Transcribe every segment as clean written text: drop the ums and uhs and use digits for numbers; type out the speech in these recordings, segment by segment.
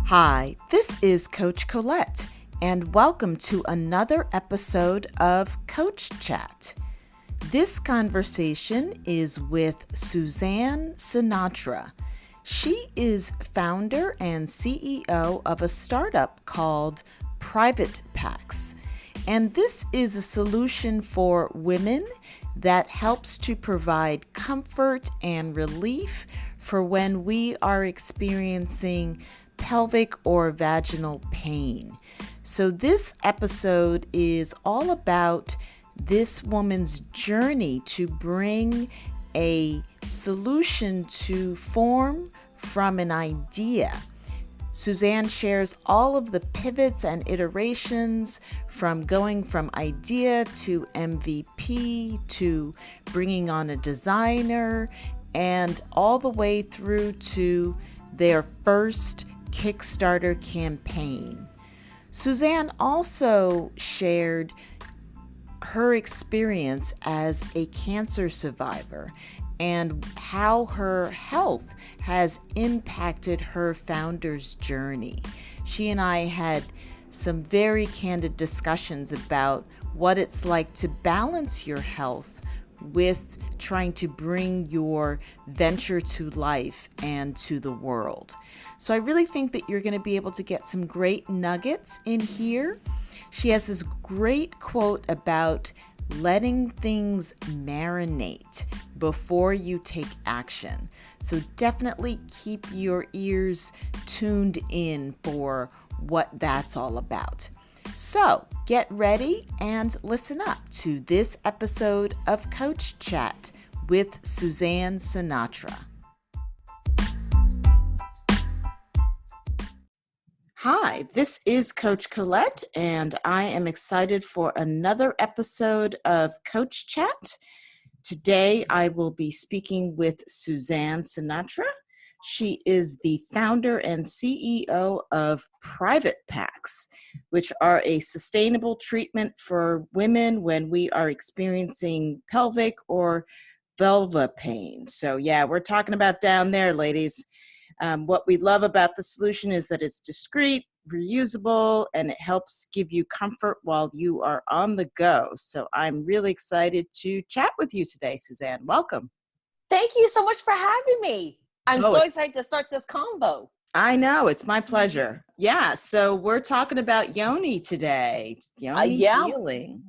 Hi, this is Coach Colette, and welcome to another episode of Coach Chat. This conversation is with Suzanne Sinatra. She is founder and CEO of a startup called Private Packs, and this is a solution for women that helps to provide comfort and relief for when we are experiencing pelvic or vaginal pain. So this episode is all about this woman's journey to bring a solution to form from an idea. Suzanne shares all of the pivots and iterations from going from idea to MVP to bringing on a designer and all the way through to their first Kickstarter campaign. Suzanne also shared her experience as a cancer survivor and how her health has impacted her founder's journey. She and I had some very candid discussions about what it's like to balance your health with trying to bring your venture to life and to the world. So I really think that you're going to be able to get some great nuggets in here. She has this great quote about letting things marinate before you take action. So definitely keep your ears tuned in for what that's all about. So get ready and listen up to this episode of Coach Chat with Suzanne Sinatra. Hi, this is Coach Colette, and I am excited for another episode of Coach Chat. Today, I will be speaking with Suzanne Sinatra. She is the founder and CEO of Private Packs, which are a sustainable treatment for women when we are experiencing pelvic or vulva pain. So yeah, we're talking about down there, ladies. What we love about the solution is that it's discreet, reusable, and it helps give you comfort while you are on the go. So I'm really excited to chat with you today, Suzanne. Welcome. Thank you so much for having me. I'm Oh, so excited to start this combo. I know, it's my pleasure. Yeah, so we're talking about yoni today, yoni Yeah. healing.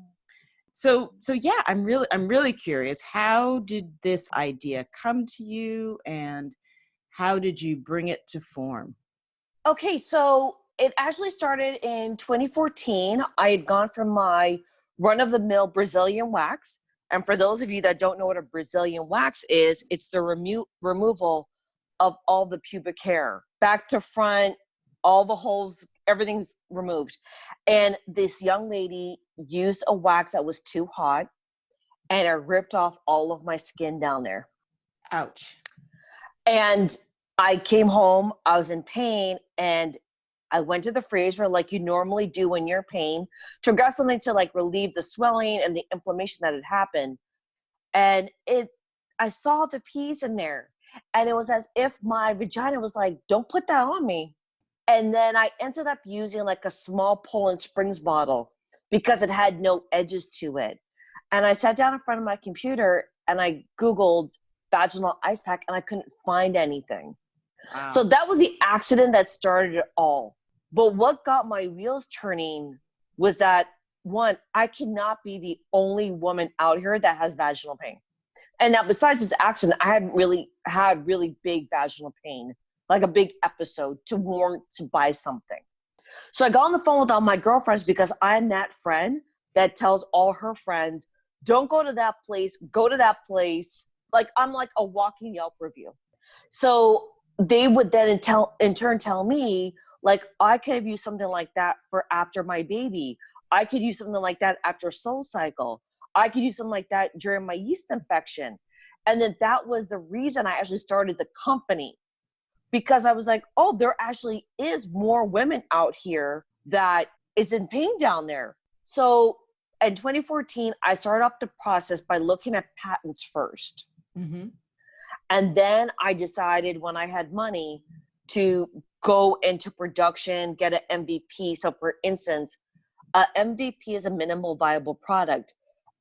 So yeah, I'm really curious. How did this idea come to you, and how did you bring it to form? Okay, so it actually started in 2014. I had gone from my run-of-the-mill Brazilian wax. And for those of you that don't know what a Brazilian wax is, it's the removal of all the pubic hair, back to front, all the holes, everything's removed. And this young lady used a wax that was too hot, and it ripped off all of my skin down there. Ouch. And I came home, I was in pain, and I went to the freezer like you normally do when you're in pain to grab something to like relieve the swelling and the inflammation that had happened. And I saw the peas in there, and it was as if my vagina was like, don't put that on me. And then I ended up using like a small Poland Springs bottle because it had no edges to it. And I sat down in front of my computer and I Googled vaginal ice pack, and I couldn't find anything. Wow. So that was the accident that started it all. But what got my wheels turning was that, one, I cannot be the only woman out here that has vaginal pain. And now besides this accident, I hadn't really had really big vaginal pain, like a big episode to warrant to buy something. So I got on the phone with all my girlfriends because I'm that friend that tells all her friends, don't go to that place, go to that place. Like I'm like a walking Yelp review. So they would then in turn tell me, like, I could use something like that for after my baby. I could use something like that after Soul Cycle. I could use something like that during my yeast infection. And then that was the reason I actually started the company, because I was like, oh, there actually is more women out here that is in pain down there. So in 2014, I started off the process by looking at patents first. Mm-hmm. And then I decided when I had money to go into production, get an MVP. So for instance, a MVP is a minimal viable product.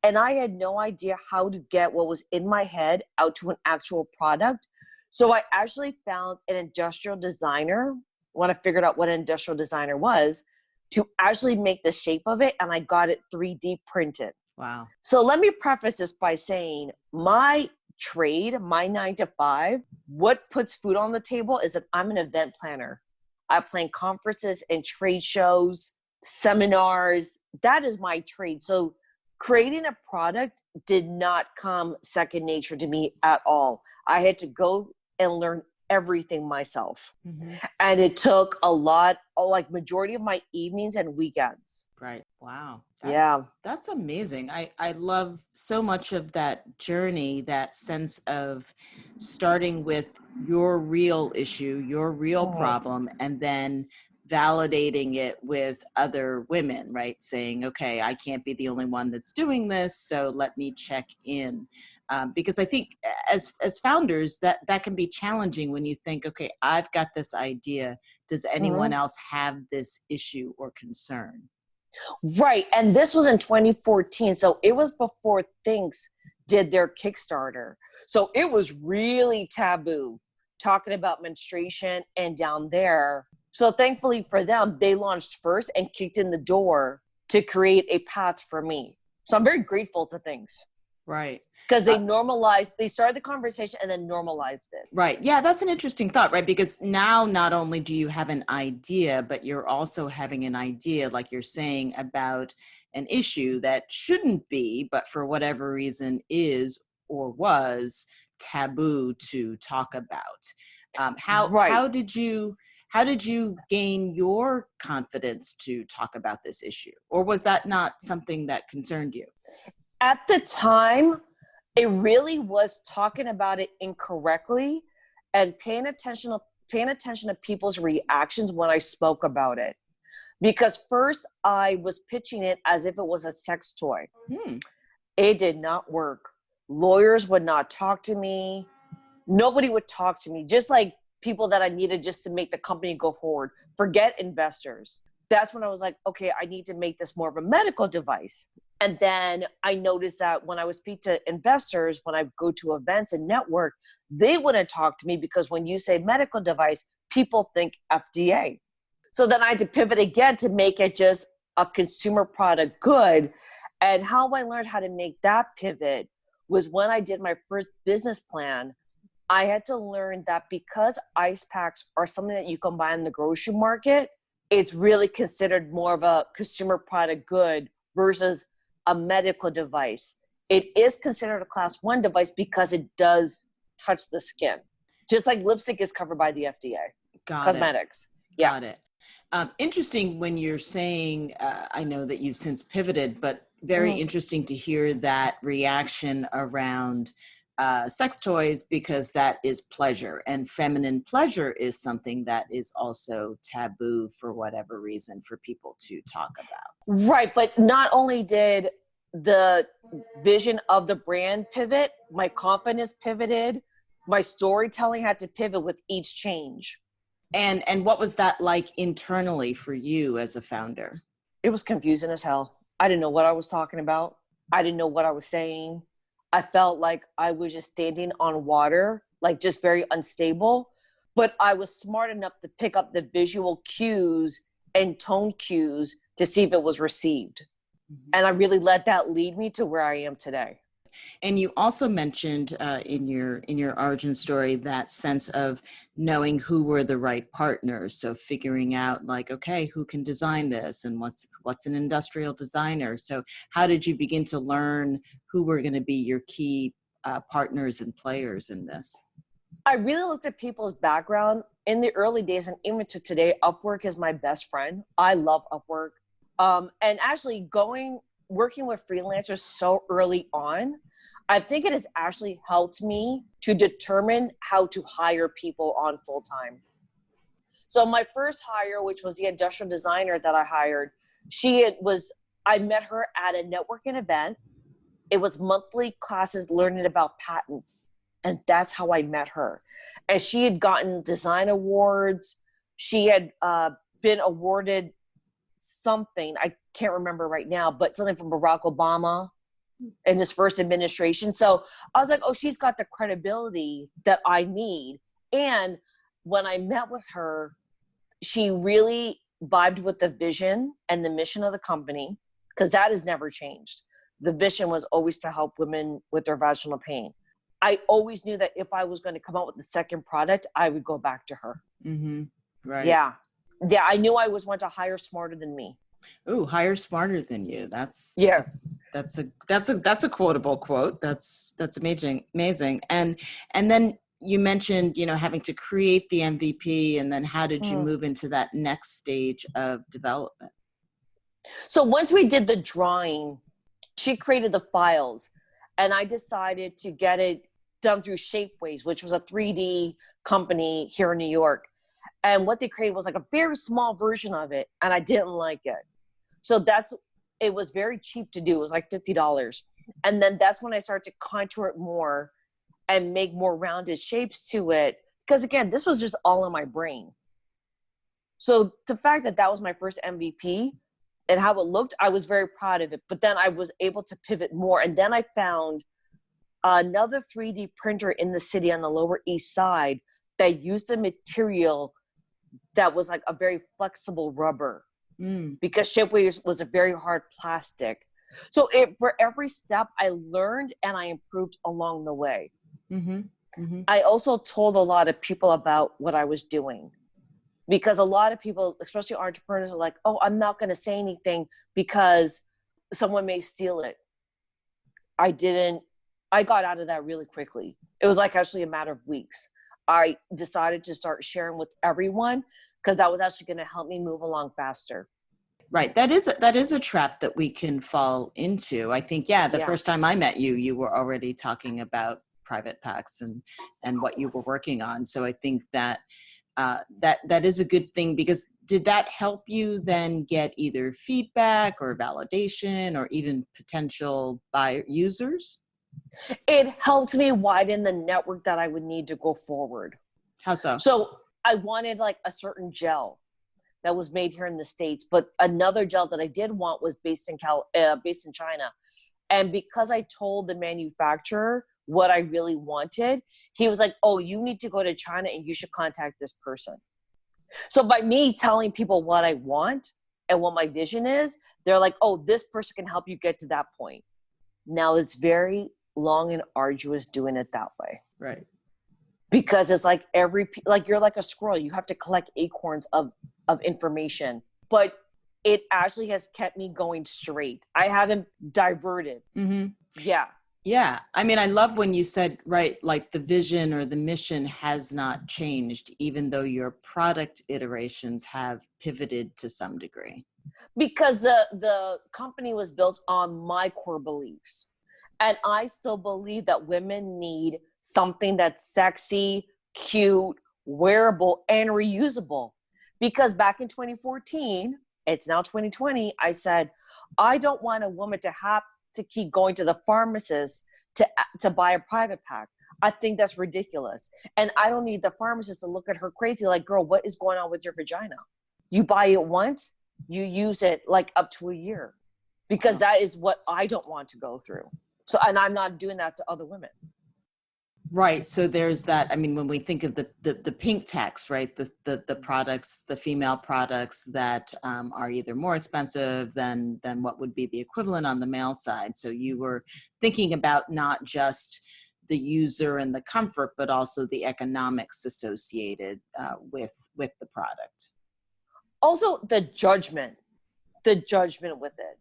And I had no idea how to get what was in my head out to an actual product. So I actually found an industrial designer when I figured out what an industrial designer was to actually make the shape of it. And I got it 3D printed. Wow. So let me preface this by saying my trade, my 9 to 5, what puts food on the table is that I'm an event planner. I plan conferences and trade shows, seminars. That is my trade. So creating a product did not come second nature to me at all. I had to go and learn everything myself. Mm-hmm. And it took a lot, like majority of my evenings and weekends. Right. Wow. That's amazing. I love so much of that journey, that sense of starting with your real issue, your real problem, and then validating it with other women, right? Saying, okay, I can't be the only one that's doing this, so let me check in. Because I think as founders, that can be challenging when you think, okay, I've got this idea. Does anyone else have this issue or concern? Right. And this was in 2014. So it was before Thinx did their Kickstarter. So it was really taboo talking about menstruation and down there. So thankfully for them, they launched first and kicked in the door to create a path for me. So I'm very grateful to Thinx. Right. Because they started the conversation and then normalized it. Right. Yeah, that's an interesting thought, right? Because now not only do you have an idea, but you're also having an idea, like you're saying, about an issue that shouldn't be, but for whatever reason is or was taboo to talk about. How did you gain your confidence to talk about this issue? Or was that not something that concerned you? At the time, it really was talking about it incorrectly and paying attention to people's reactions when I spoke about it. Because first I was pitching it as if it was a sex toy. It did not work. Lawyers would not talk to me. Nobody would talk to me, just like people that I needed just to make the company go forward. Forget investors. That's when I was like, okay, I need to make this more of a medical device. And then I noticed that when I would speak to investors, when I go to events and network, they wouldn't talk to me because when you say medical device, people think FDA. So then I had to pivot again to make it just a consumer product good. And how I learned how to make that pivot was when I did my first business plan. I had to learn that because ice packs are something that you can buy in the grocery market, it's really considered more of a consumer product good versus a medical device. It is considered a class 1 device because it does touch the skin, just like lipstick is covered by the FDA. Cosmetics. Got it. Interesting when you're saying, I know that you've since pivoted, but very interesting to hear that reaction around sex toys, because that is pleasure, and feminine pleasure is something that is also taboo for whatever reason for people to talk about. Right. But not only did the vision of the brand pivot, my confidence pivoted, my storytelling had to pivot with each change. And what was that like internally for you as a founder? It was confusing as hell. I didn't know what I was talking about. I didn't know what I was saying. I felt like I was just standing on water, like just very unstable. But I was smart enough to pick up the visual cues and tone cues to see if it was received. And I really let that lead me to where I am today. And you also mentioned in your origin story that sense of knowing who were the right partners. So figuring out like, okay, who can design this and what's an industrial designer? So how did you begin to learn who were going to be your key partners and players in this? I really looked at people's background in the early days, and even to today, Upwork is my best friend. I love Upwork. And actually working with freelancers so early on, I think it has actually helped me to determine how to hire people on full time. So my first hire, which was the industrial designer that I hired, I met her at a networking event. It was monthly classes learning about patents. And that's how I met her. And she had gotten design awards. she had been awarded something, I can't remember right now, but something from Barack Obama in his first administration. So I was like, oh, she's got the credibility that I need. And when I met with her, she really vibed with the vision and the mission of the company, because that has never changed. The vision was always to help women with their vaginal pain. I always knew that if I was going to come out with the second product, I would go back to her. Mm-hmm. Right. Yeah. Yeah. I knew I was going to hire smarter than me. Ooh, hire smarter than you. That's a quotable quote. That's amazing. And then you mentioned, having to create the MVP, and then how did you move into that next stage of development? So once we did the drawing, she created the files, and I decided to get it done through Shapeways, which was a 3D company here in New York. And what they created was like a very small version of it, and I didn't like it. So it was very cheap to do. It was like $50. And then that's when I started to contour it more and make more rounded shapes to it. Because again, this was just all in my brain. So the fact that that was my first MVP and how it looked, I was very proud of it. But then I was able to pivot more. And then I found another 3D printer in the city on the Lower East Side that used a material that was like a very flexible rubber. Because Shapeways was a very hard plastic. So for every step, I learned and I improved along the way. Mm-hmm. Mm-hmm. I also told a lot of people about what I was doing, because a lot of people, especially entrepreneurs, are like, oh, I'm not going to say anything because someone may steal it. I got out of that really quickly. It was like actually a matter of weeks. I decided to start sharing with everyone, because that was actually going to help me move along faster. Right. That is a trap that we can fall into. I think, the first time I met you, you were already talking about private packs and what you were working on. So I think that that is a good thing, because did that help you then get either feedback or validation or even potential buyer users? It helped me widen the network that I would need to go forward. How so? So I wanted like a certain gel that was made here in the States, but another gel that I did want was based in China. And because I told the manufacturer what I really wanted, he was like, oh, you need to go to China and you should contact this person. So by me telling people what I want and what my vision is, they're like, oh, this person can help you get to that point. Now it's very long and arduous doing it that way. Right. Because it's like you're like a squirrel. You have to collect acorns of information, but it actually has kept me going straight. I haven't diverted. Mm-hmm. Yeah. Yeah. I mean, I love when you said, right, like the vision or the mission has not changed, even though your product iterations have pivoted to some degree. Because the company was built on my core beliefs. And I still believe that women need something that's sexy, cute, wearable, and reusable. Because back in 2014, it's now 2020, I said, I don't want a woman to have to keep going to the pharmacist to buy a private pack. I think that's ridiculous. And I don't need the pharmacist to look at her crazy like, girl, what is going on with your vagina? You buy it once, you use it like up to a year, because that is what I don't want to go through. So, and I'm not doing that to other women. Right. So there's that. I mean, when we think of the pink tax, right, the products, the female products that are either more expensive than what would be the equivalent on the male side. So you were thinking about not just the user and the comfort, but also the economics associated with the product. Also, the judgment with it.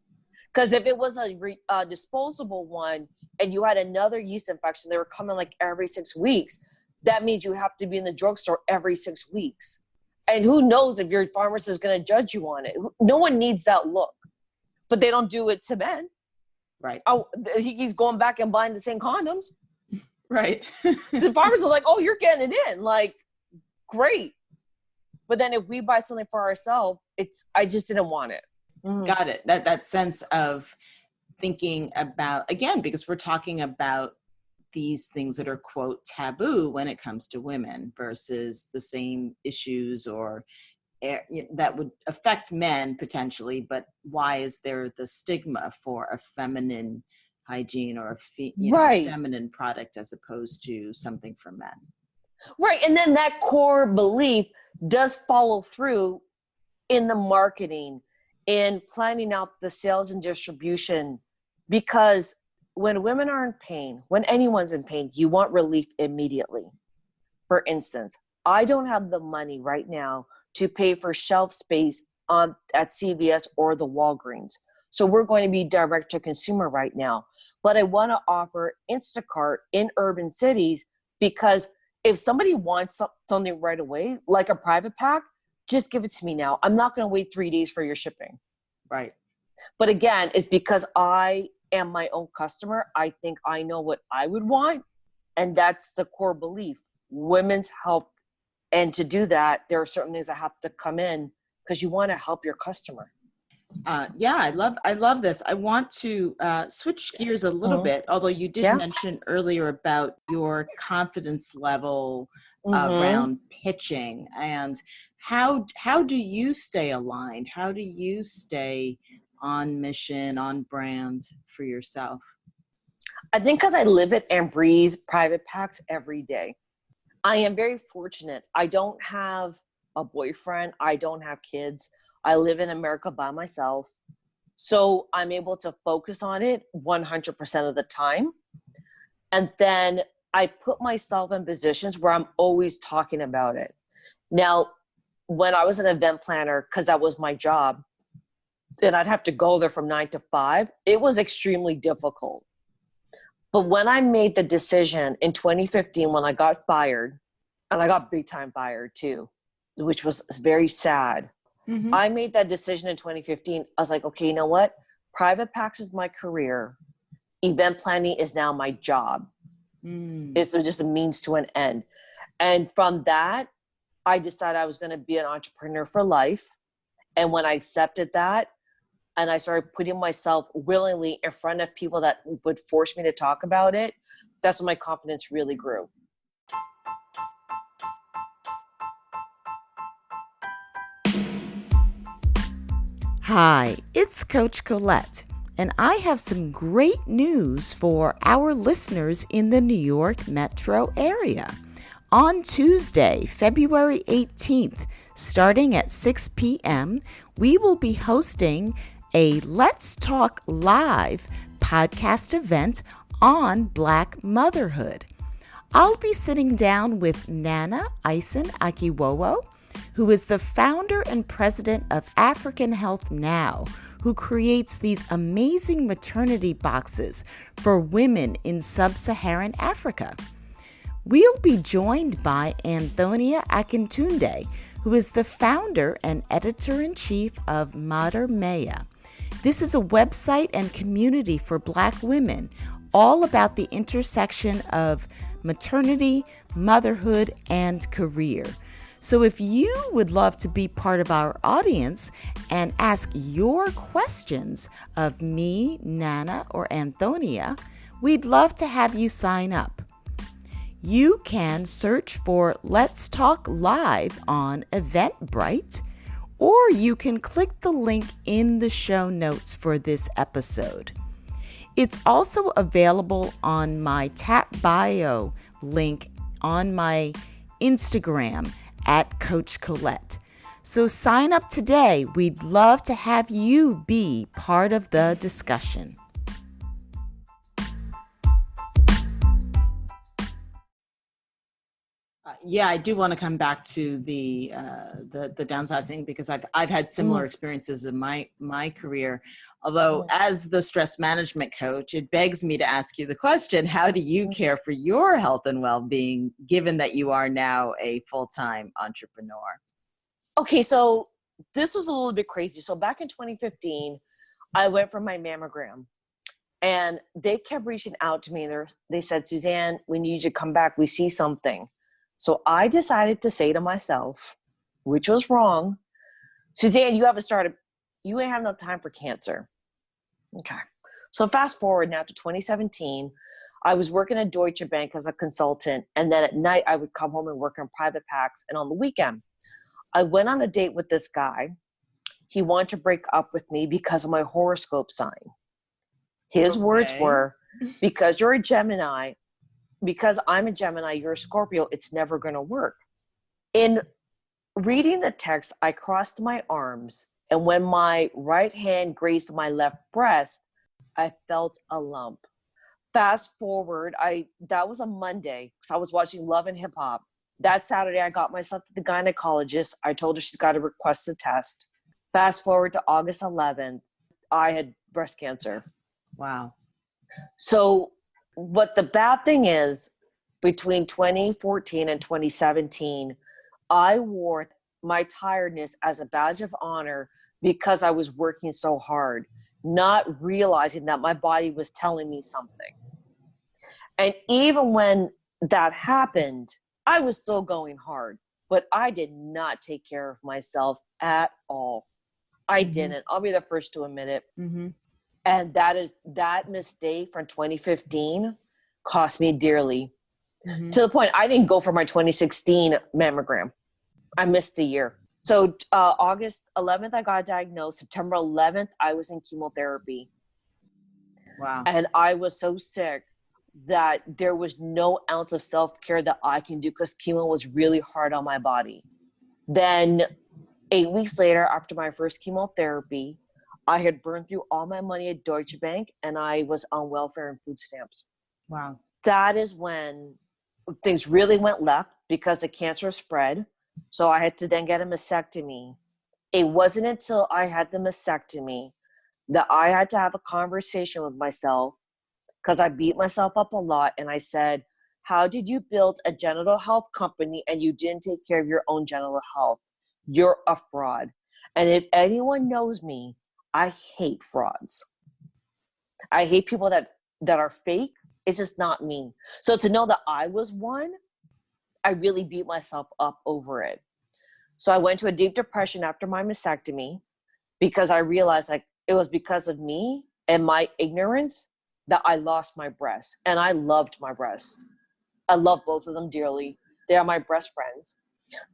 Because if it was a disposable one and you had another yeast infection, they were coming like every 6 weeks. That means you have to be in the drugstore every 6 weeks. And who knows if your pharmacist is going to judge you on it. No one needs that look. But they don't do it to men. Right. Oh, he's going back and buying the same condoms. Right. The pharmacist is like, oh, you're getting it in. Like, great. But then if we buy something for ourselves, I just didn't want it. Got it. That sense of thinking about, again, because we're talking about these things that are, quote, taboo when it comes to women versus the same issues or that would affect men potentially, but why is there the stigma for a feminine hygiene or a Right. feminine product as opposed to something for men? Right. And then that core belief does follow through in the marketing, in planning out the sales and distribution, because when women are in pain, when anyone's in pain, you want relief immediately. For instance, I don't have the money right now to pay for shelf space at CVS or the Walgreens. So we're going to be direct to consumer right now. But I want to offer Instacart in urban cities, because if somebody wants something right away, like a private pack, just give it to me now. I'm not going to wait 3 days for your shipping. Right. But again, it's because I am my own customer. I think I know what I would want. And that's the core belief. Women's health. And to do that, there are certain things that have to come in because you want to help your customer. Yeah, I love this. I want to switch gears a little bit, although you did mention earlier about your confidence level around pitching, and how do you stay aligned? How do you stay on mission, on brand for yourself? I think because I live it and breathe private packs every day. I am very fortunate. I don't have a boyfriend. I don't have kids. I live in America by myself. So I'm able to focus on it 100% of the time. And then I put myself in positions where I'm always talking about it. Now, when I was an event planner, because that was my job, and I'd have to go there from 9 to 5, it was extremely difficult. But when I made the decision in 2015, when I got fired, and I got big time fired too, which was very sad. I made that decision in 2015. I was like, okay, you know what? Private packs is my career. Event planning is now my job. It's just a means to an end. And from that, I decided I was going to be an entrepreneur for life. And when I accepted that, and I started putting myself willingly in front of people that would force me to talk about it, that's when my confidence really grew. Hi, it's Coach Colette, and I have some great news for our listeners in the New York metro area. On Tuesday, February 18th, starting at 6 p.m., we will be hosting a Let's Talk Live podcast event on Black motherhood. I'll be sitting down with Nana Ison-Akiwowo, who is the founder and president of African Health Now, who creates these amazing maternity boxes for women in sub-Saharan Africa. We'll be joined by Antonia Akintunde, who is the founder and editor-in-chief of Mater Mea. This is a website and community for Black women, all about the intersection of maternity, motherhood, and career. So if you would love to be part of our audience and ask your questions of me, Nana, or Antonia, we'd love to have you sign up. You can search for Let's Talk Live on Eventbrite, or you can click the link in the show notes for this episode. It's also available on my Tap Bio link on my Instagram at Coach Colette. So sign up today. We'd love to have you be part of the discussion. Yeah, I do want to come back to the downsizing, because I've had similar experiences in my career. Although as the stress management coach, it begs me to ask you the question, how do you care for your health and well-being, given that you are now a full-time entrepreneur? Okay, so this was a little bit crazy. So back in 2015, I went for my mammogram, and they kept reaching out to me, and they said, Suzanne, we need you to come back. We see something. So I decided to say to myself, which was wrong, Suzanne, you ain't have no time for cancer. Okay. So fast forward now to 2017, I was working at Deutsche Bank as a consultant. And then at night, I would come home and work on private packs. And on the weekend, I went on a date with this guy. He wanted to break up with me because of my horoscope sign. His words were, because you're a Gemini, because I'm a Gemini, you're a Scorpio, it's never going to work. In reading the text, I crossed my arms, and when my right hand grazed my left breast, I felt a lump. Fast forward, that was a Monday, because I was watching Love and Hip Hop. That Saturday, I got myself to the gynecologist. I told her she's got to request a test. Fast forward to August 11th, I had breast cancer. Wow. So what the bad thing is, between 2014 and 2017, I wore my tiredness as a badge of honor because I was working so hard, not realizing that my body was telling me something. And even when that happened, I was still going hard, but I did not take care of myself at all. I didn't. I'll be the first to admit it. And that mistake from 2015 cost me dearly, to the point I didn't go for my 2016 mammogram. I missed a year. So August 11th, I got diagnosed. September 11th, I was in chemotherapy. Wow. And I was so sick that there was no ounce of self-care that I can do because chemo was really hard on my body. Then 8 weeks later, after my first chemotherapy, I had burned through all my money at Deutsche Bank and I was on welfare and food stamps. Wow. That is when things really went left because the cancer spread. So I had to then get a mastectomy. It wasn't until I had the mastectomy that I had to have a conversation with myself, because I beat myself up a lot. And I said, how did you build a genital health company and you didn't take care of your own genital health? You're a fraud. And if anyone knows me, I hate frauds. I hate people that are fake. It's just not me. So to know that I was one, I really beat myself up over it. So I went to a deep depression after my mastectomy because I realized like it was because of me and my ignorance that I lost my breasts. And I loved my breasts. I love both of them dearly. They are my breast friends.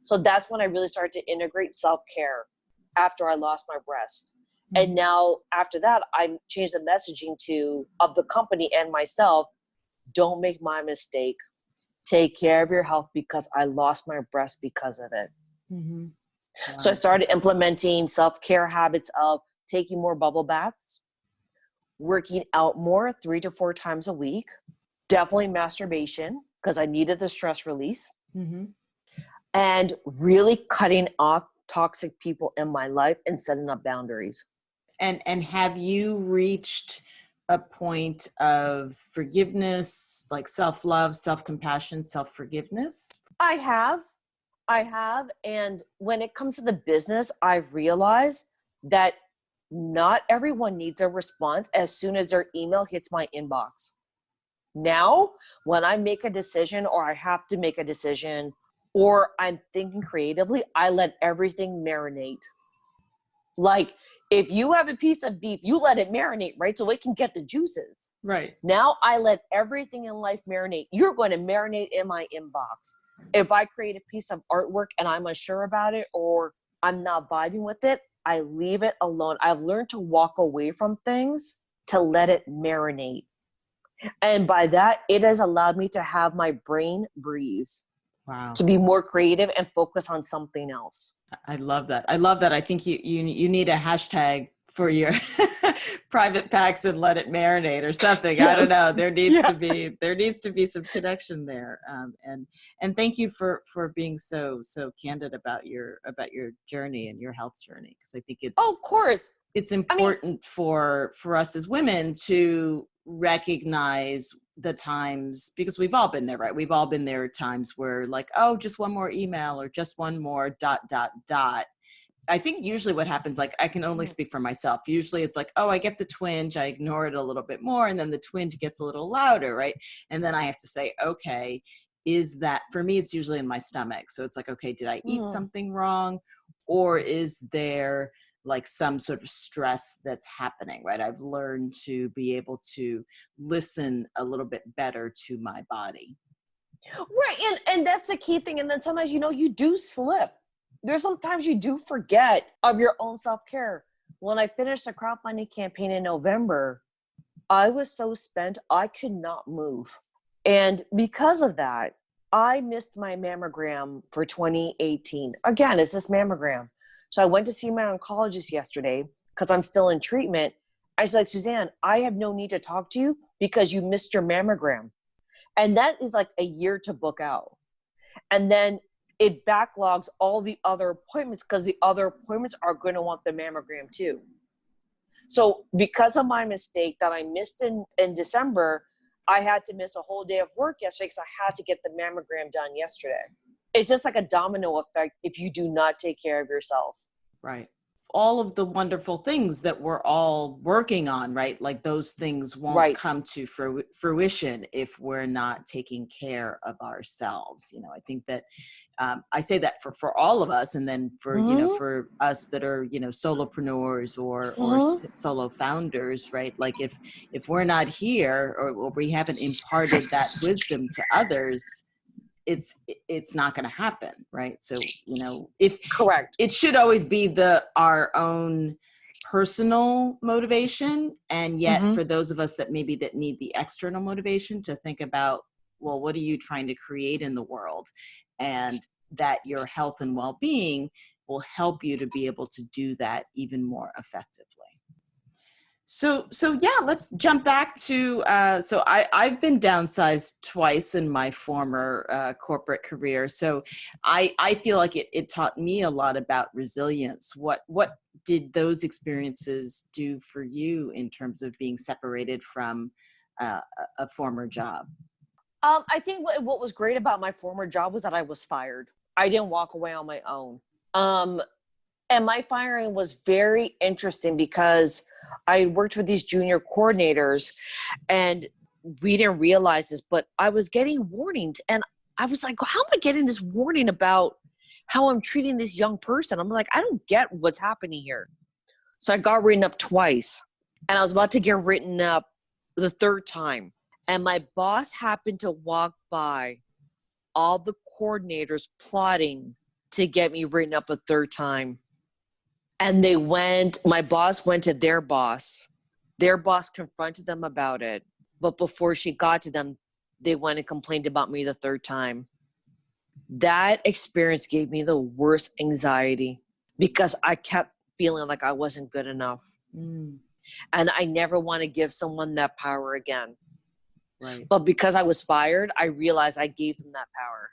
So that's when I really started to integrate self-care after I lost my breast. And now after that, I changed the messaging of the company and myself. Don't make my mistake. Take care of your health because I lost my breast because of it. Wow. So I started implementing self-care habits of taking more bubble baths, working out more 3 to 4 times a week, definitely masturbation because I needed the stress release, and really cutting off toxic people in my life and setting up boundaries. And have you reached a point of forgiveness, like self-love, self-compassion, self-forgiveness? I have. And when it comes to the business, I've realized that not everyone needs a response as soon as their email hits my inbox. Now, when I make a decision or I have to make a decision or I'm thinking creatively, I let everything marinate. Like if you have a piece of beef, you let it marinate, right? So it can get the juices. Right. Now I let everything in life marinate. You're going to marinate in my inbox. If I create a piece of artwork and I'm unsure about it or I'm not vibing with it, I leave it alone. I've learned to walk away from things to let it marinate. And by that, it has allowed me to have my brain breathe. Wow. To be more creative and focus on something else. I love that. I think you need a hashtag for your private packs and let it marinate or something. Yes. I don't know. There needs to be some connection there. And thank you for being so candid about your journey and your health journey. Because I think it's, of course, it's important for us as women to recognize the times, because we've all been there, right? We've all been there at times where like, oh, just one more email or just one more ... I think usually what happens, like I can only speak for myself. Usually it's like, oh, I get the twinge, I ignore it a little bit more. And then the twinge gets a little louder, right? And then I have to say, okay, is that, for me, it's usually in my stomach. So it's like, okay, did I eat something wrong? Or is there like some sort of stress that's happening, right? I've learned to be able to listen a little bit better to my body. Right. And that's the key thing. And then sometimes, you do slip. There's sometimes you do forget of your own self-care. When I finished the crowdfunding campaign in November, I was so spent, I could not move. And because of that, I missed my mammogram for 2018. Again, it's this mammogram. So I went to see my oncologist yesterday because I'm still in treatment. I was like, Suzanne, I have no need to talk to you because you missed your mammogram. And that is like a year to book out. And then it backlogs all the other appointments because the other appointments are going to want the mammogram too. So because of my mistake that I missed in December, I had to miss a whole day of work yesterday because I had to get the mammogram done yesterday. It's just like a domino effect if you do not take care of yourself. Right. All of the wonderful things that we're all working on, right? Like those things won't come to fruition if we're not taking care of ourselves. I think that I say that for all of us, and then for for us that are solopreneurs or solo founders, right? Like if we're not here or we haven't imparted that wisdom to others, it's not going to happen, right? So if correct, it should always be our own personal motivation, and yet for those of us that need the external motivation to think about, well, what are you trying to create in the world, and that your health and well-being will help you to be able to do that even more effectively. So yeah, let's jump back to, so I've been downsized twice in my former corporate career. So I feel like it taught me a lot about resilience. What did those experiences do for you in terms of being separated from a former job? I think what was great about my former job was that I was fired. I didn't walk away on my own. And my firing was very interesting because I worked with these junior coordinators and we didn't realize this, but I was getting warnings. And I was like, how am I getting this warning about how I'm treating this young person? I'm like, I don't get what's happening here. So I got written up twice and I was about to get written up the third time. And my boss happened to walk by all the coordinators plotting to get me written up a third time. And my boss went to their boss. Their boss confronted them about it. But before she got to them, they went and complained about me the third time. That experience gave me the worst anxiety because I kept feeling like I wasn't good enough. And I never want to give someone that power again. Right. But because I was fired, I realized I gave them that power.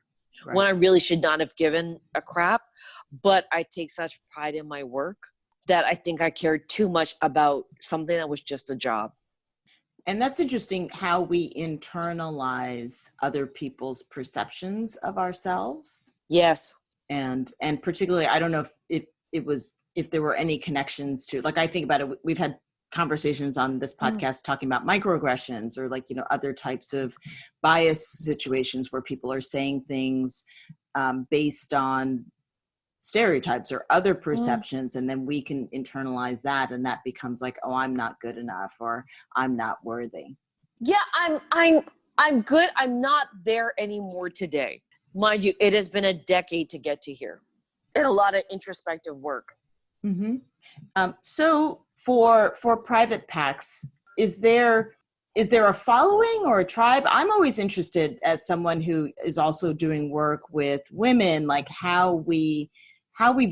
Right. When I really should not have given a crap. But I take such pride in my work that I think I cared too much about something that was just a job. And that's interesting how we internalize other people's perceptions of ourselves. Yes. And particularly, I don't know if there were any connections to, like, I think about it, we've had conversations on this podcast talking about microaggressions or other types of bias situations where people are saying things based on stereotypes or other perceptions, and then we can internalize that, and that becomes like, oh, I'm not good enough, or I'm not worthy. Yeah, I'm good. I'm not there anymore today. Mind you, it has been a decade to get to here, and a lot of introspective work. So for Private Packs, is there a following or a tribe? I'm always interested, as someone who is also doing work with women, like how we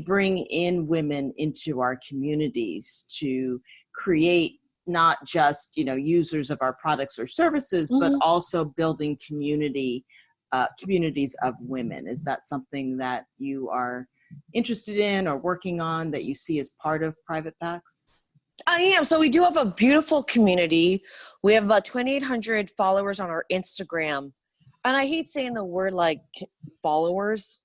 bring in women into our communities to create not just users of our products or services, but also building communities of women. Is that something that you are interested in or working on, that you see as part of Private Packs? I am. So we do have a beautiful community. We have about 2,800 followers on our Instagram. And I hate saying the word like followers,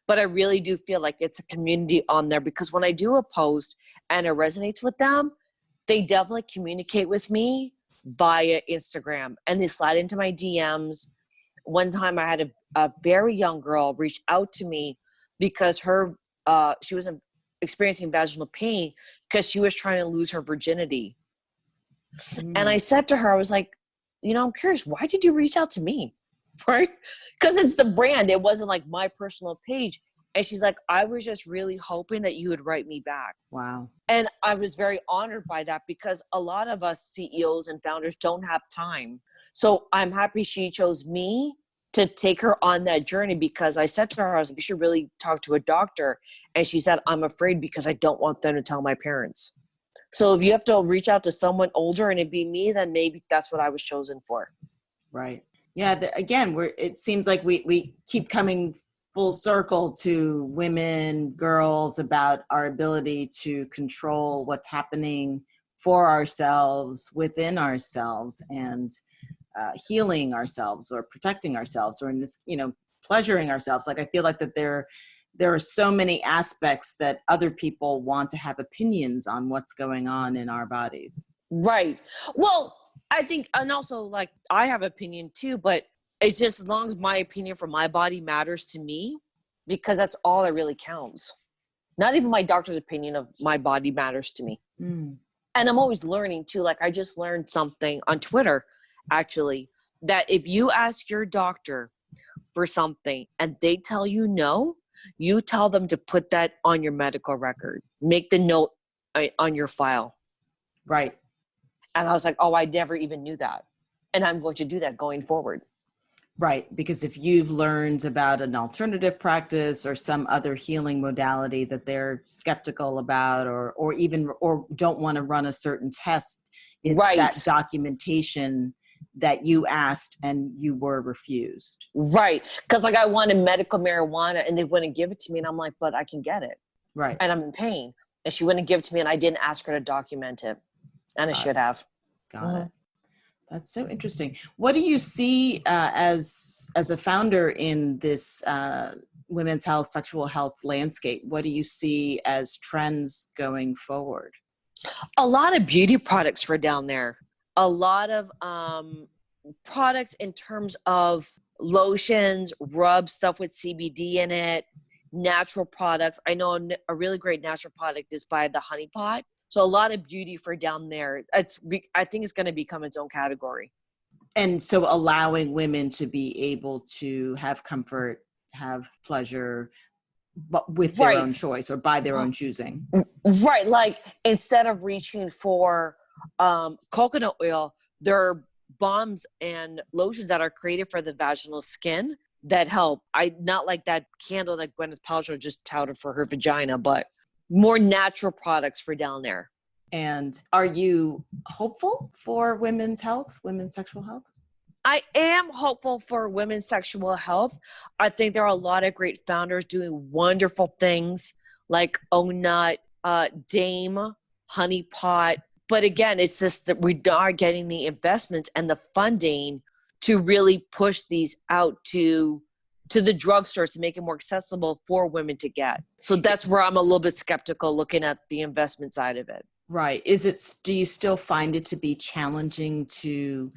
but I really do feel like it's a community on there, because when I do a post and it resonates with them, they definitely communicate with me via Instagram and they slide into my DMs. One time I had a very young girl reach out to me because she was experiencing vaginal pain because she was trying to lose her virginity. And I said to her, I was like, I'm curious, why did you reach out to me? Right? Because it's the brand. It wasn't like my personal page. And she's like, I was just really hoping that you would write me back. Wow. And I was very honored by that because a lot of us CEOs and founders don't have time. So I'm happy she chose me to take her on that journey, because I said to her, I was like, you should really talk to a doctor. And she said, I'm afraid because I don't want them to tell my parents. So if you have to reach out to someone older and it be me, then maybe that's what I was chosen for. Right. Yeah. Again, it seems like we keep coming full circle to women, girls, about our ability to control what's happening for ourselves, within ourselves, and healing ourselves or protecting ourselves, or in this, pleasuring ourselves. Like, I feel like that there are so many aspects that other people want to have opinions on what's going on in our bodies. Right. Well, I think, and also like I have opinion too, but it's just as long as my opinion for my body matters to me, because that's all that really counts. Not even my doctor's opinion of my body matters to me. And I'm always learning too. Like, I just learned something on Twitter, actually, that if you ask your doctor for something and they tell you no, you tell them to put that on your medical record. Make the note on your file. Right. And I was like, oh, I never even knew that. And I'm going to do that going forward. Right. Because if you've learned about an alternative practice or some other healing modality that they're skeptical about, or don't want to run a certain test, it's right. that documentation that you asked and you were refused. Right. Because like I wanted medical marijuana and they wouldn't give it to me. And I'm like, but I can get it. Right. And I'm in pain. And she wouldn't give it to me. And I didn't ask her to document it. And I should have. Got it. That's so interesting. What do you see as a founder in this women's health, sexual health landscape? What do you see as trends going forward? A lot of beauty products were down there. A lot of products in terms of lotions, rubs, stuff with CBD in it, natural products. I know a really great natural product is by the Honey Pot. So a lot of beauty for down there. I think it's going to become its own category. And so allowing women to be able to have comfort, have pleasure, but with their own choice or by their own choosing. Right. Like, instead of reaching for coconut oil, there are balms and lotions that are created for the vaginal skin that help. Not like that candle that Gwyneth Paltrow just touted for her vagina, but more natural products for down there. And are you hopeful for women's health, women's sexual health? I am hopeful for women's sexual health. I think there are a lot of great founders doing wonderful things like Ownut, Dame, Honey Pot. But again, it's just that we are getting the investments and the funding to really push these out to the drugstores to make it more accessible for women to get. So that's where I'm a little bit skeptical looking at the investment side of it. Right. Do you still find it to be challenging to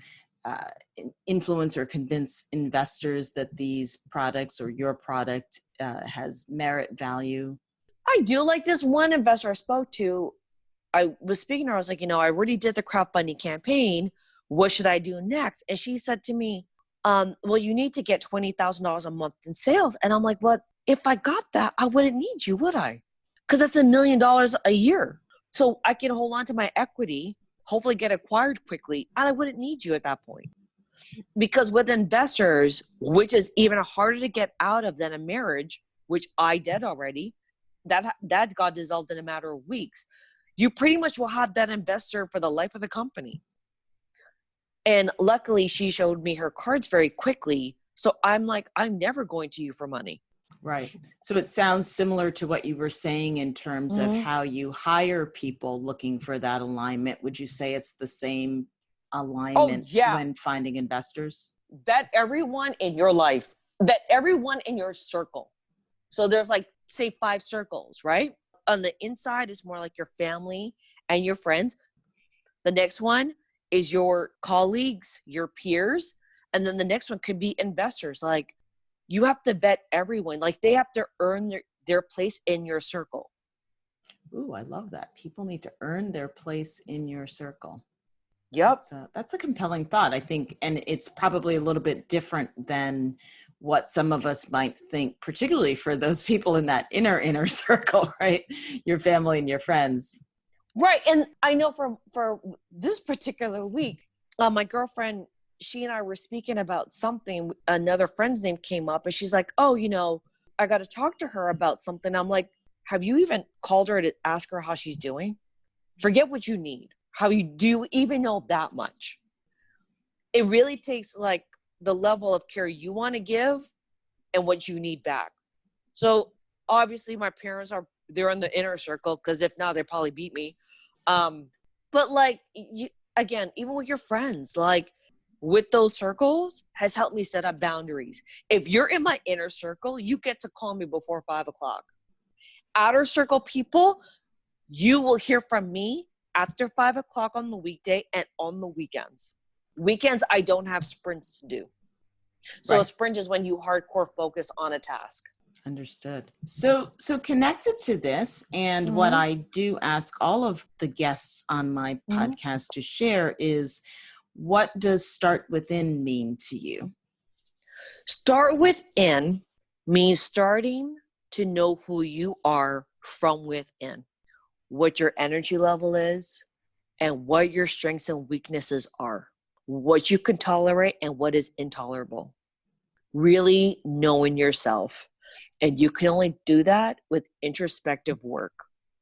influence or convince investors that these products or your product has merit value? I do. Like this one investor I spoke to, I was speaking to her, I was like, I already did the crowdfunding campaign. What should I do next? And she said to me, well, you need to get $20,000 a month in sales. And I'm like, well, if I got that, I wouldn't need you, would I? Because that's $1 million a year. So I can hold on to my equity, hopefully get acquired quickly, and I wouldn't need you at that point. Because with investors, which is even harder to get out of than a marriage, which I did already, that got dissolved in a matter of weeks. You pretty much will have that investor for the life of the company. And luckily, she showed me her cards very quickly. So I'm like, I'm never going to you for money. Right. So it sounds similar to what you were saying in terms of how you hire people looking for that alignment. Would you say it's the same alignment when finding investors? That everyone in your life, that everyone in your circle. So there's like, say 5 circles, right? On the inside is more like your family and your friends. The next one is your colleagues, your peers. And then the next one could be investors. Like, you have to vet everyone. Like, they have to earn their place in your circle. Ooh, I love that. People need to earn their place in your circle. Yep. That's a compelling thought, I think. And it's probably a little bit different than what some of us might think, particularly for those people in that inner circle, right? Your family and your friends. Right. And I know for this particular week, my girlfriend, she and I were speaking about something. Another friend's name came up and she's like, oh, I got to talk to her about something. I'm like, have you even called her to ask her how she's doing? Forget what you need. How you do even know that much. It really takes like the level of care you want to give and what you need back. So obviously my parents they're in the inner circle, because if not, they probably beat me. But like again, even with your friends, like with those circles has helped me set up boundaries. If you're in my inner circle, you get to call me before 5:00. Outer circle people, you will hear from me after 5:00 on the weekday and on the weekends. Weekends, I don't have sprints to do. So a sprint is when you hardcore focus on a task. Understood. So connected to this, and what I do ask all of the guests on my podcast to share is, what does start within mean to you? Start within means starting to know who you are from within, what your energy level is, and what your strengths and weaknesses are, what you can tolerate and what is intolerable. Really knowing yourself. And you can only do that with introspective work.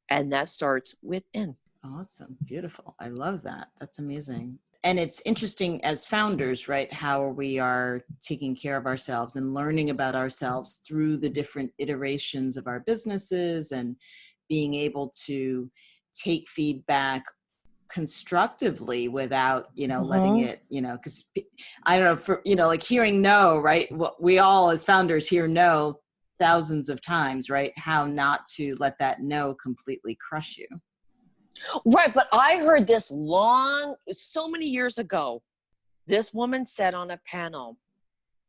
And that starts within. Awesome. Beautiful. I love that. That's amazing. And it's interesting as founders, right? How we are taking care of ourselves and learning about ourselves through the different iterations of our businesses, and being able to take feedback constructively without, letting it, because I don't know, for, like hearing no, right? What we all as founders hear no thousands of times, right? How not to let that no completely crush you. Right. But I heard this so many years ago. This woman said on a panel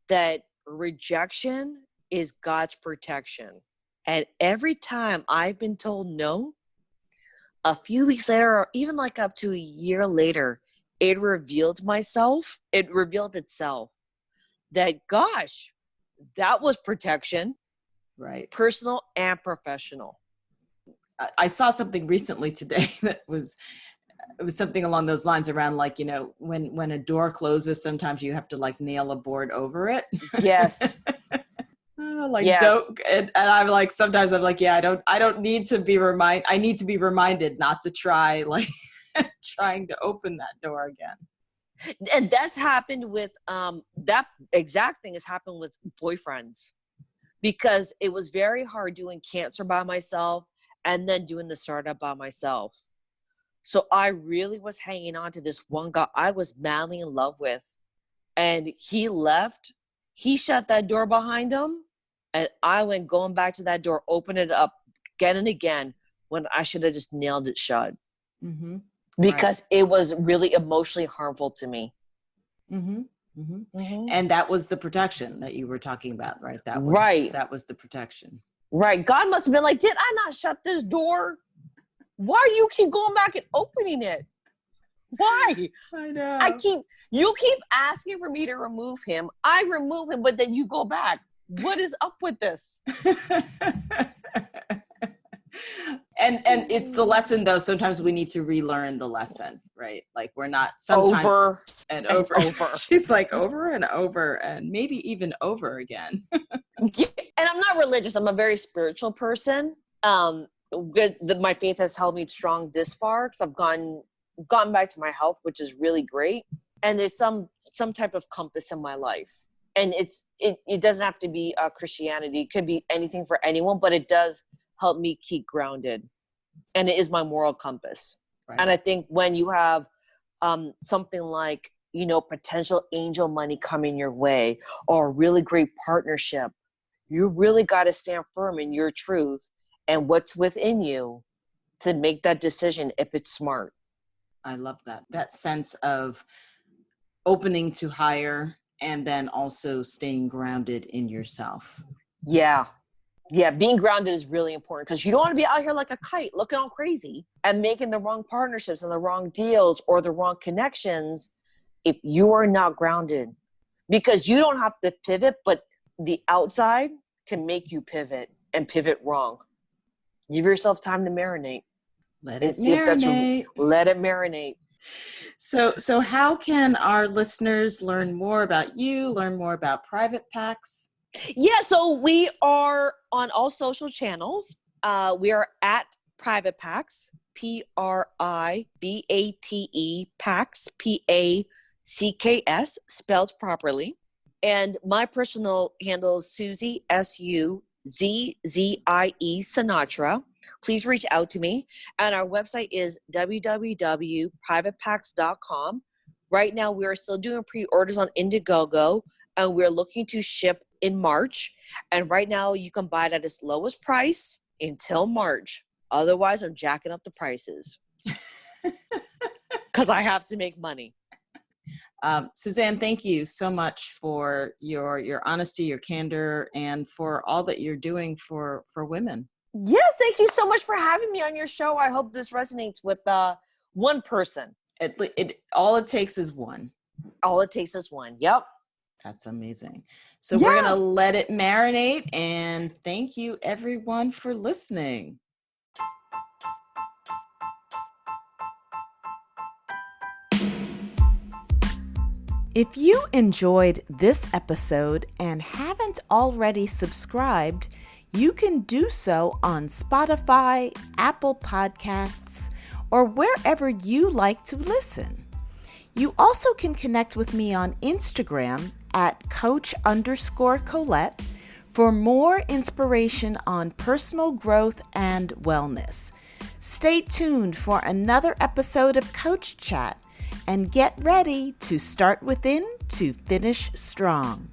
that rejection is God's protection. And every time I've been told no, a few weeks later, or even like up to a year later, it revealed itself that, gosh, that was protection. Right. Personal and professional. I saw something recently today that it was something along those lines, around like, when a door closes, sometimes you have to like nail a board over it. Yes. Don't, and I'm like, sometimes I'm like, yeah, I don't need to be I need to be reminded not to try like trying to open that door again. And that's happened with that exact thing has happened with boyfriends, because it was very hard doing cancer by myself and then doing the startup by myself. So I really was hanging on to this one guy I was madly in love with, and he left. He shut that door behind him, and I went going back to that door, open it up again and again, when I should have just nailed it shut. Mm-hmm. Because it was really emotionally harmful to me. Mm-hmm. Mm-hmm. Mm-hmm. And that was the protection that you were talking about, right? That was the protection. Right. God must have been like, did I not shut this door? Why do you keep going back and opening it? Why? I know. You keep asking for me to remove him. I remove him, but then you go back. What is up with this? And it's the lesson, though. Sometimes we need to relearn the lesson, right? Like, we're not sometimes over and over. She's like over and over, and maybe even over again. Yeah. And I'm not religious. I'm a very spiritual person. My faith has held me strong this far, because I've gotten back to my health, which is really great. And there's some type of compass in my life. And it doesn't have to be Christianity. It could be anything for anyone, but it does help me keep grounded. And it is my moral compass. Right. And I think when you have something like, potential angel money coming your way, or a really great partnership, you really got to stand firm in your truth and what's within you to make that decision if it's smart. I love that sense of opening to higher, and then also staying grounded in yourself. Yeah. Yeah, being grounded is really important because you don't want to be out here like a kite looking all crazy and making the wrong partnerships and the wrong deals or the wrong connections if you are not grounded. Because you don't have to pivot, but the outside can make you pivot and pivot wrong. Give yourself time to marinate. Let it marinate. Let it marinate. So how can our listeners learn more about you, learn more about Private Packs? Yeah, so we are on all social channels. We are at Private Packs, Pribate Packs, Packs, spelled properly. And my personal handle is Suzie, Suzie Sinatra. Please reach out to me. And our website is www.privatepacks.com. Right now, we are still doing pre-orders on Indiegogo, and we're looking to ship in March. And right now, you can buy it at its lowest price until March. Otherwise, I'm jacking up the prices because I have to make money. Suzanne, thank you so much for your honesty, your candor, and for all that you're doing for women. Yes, thank you so much for having me on your show. I hope this resonates with one person. All it takes is one. All it takes is one. Yep. That's amazing. So we're going to let it marinate, and thank you everyone for listening. If you enjoyed this episode and haven't already subscribed, you can do so on Spotify, Apple Podcasts, or wherever you like to listen. You also can connect with me on Instagram at Coach_Colette for more inspiration on personal growth and wellness. Stay tuned for another episode of Coach Chat, and get ready to start within to finish strong.